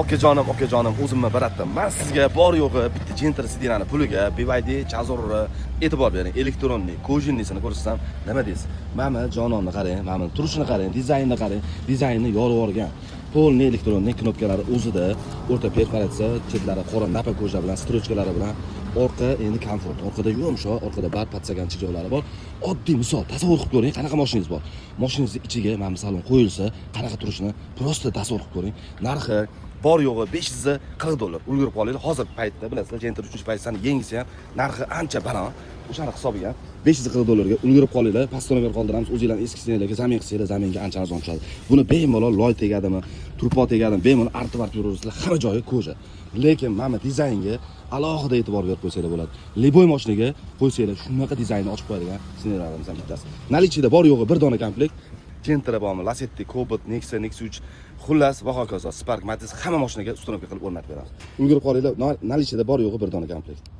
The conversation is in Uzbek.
Okajonim, o'zimni baratdim. Men sizga bor yo'g'i bitta Gentra Sidirani puliga BYD Chazor'ni e'tibor bering. Elektronli, kojinnisini ko'rsatsam, nima deysiz? Mana jononni qarang, mana turishini qarang, dizaynni qarang. Dizaynni yorib yuborgan. Polni elektronli knopkalari o'zida, o'rta perforatsiya, chetlari qora napa koja bilan, strochkalari bilan, orqa endi komfort, orqada yumshoq, orqada bar patsaganchi joylari bor. Oddiy misol, tasavvur qilib ko'ring, qanaqa mashinangiz bor. Mashinangizni ichiga mana salon qo'yilsa, qanaqa turishini prosta tasavvur qilib ko'ring. Narxi bor yo'g'i $540. Ulgurib qolinglar. Hozir paytda bilasizlar, Gentra 3-paytdan yengisi ham narxi ancha baland. O'shani hisobiga $540 ga ulgurib qolinglar. Pastonaga qoldiramiz. O'zingizlarning eski senelarga zamin qilsanglar, zaminga ancha arzon tushadi. Buni bemalol loy tegadimi, turpo tegadimi, bemalol artib yuraverasizlar. Hamma joyi koja. Lekin mana dizaynga alohida e'tibor berib qo'ysanglar bo'ladi. Liboy mashinaga qo'ysanglar, shunaqa dizaynni ochib qo'yadigan senelarimiz bittasi. Nalichida bor yo'g'i bir dona komplekt. Gentra bormi, Lacetti, Cobalt, Nexia, Nexia 3, xullas va hokazo, Spark, Matiz hamma mashinaga ustunovka qilib o'rnatib beramiz. Ulgurib qolinglar, nalichida bor yo'g'i bir dona komplekt.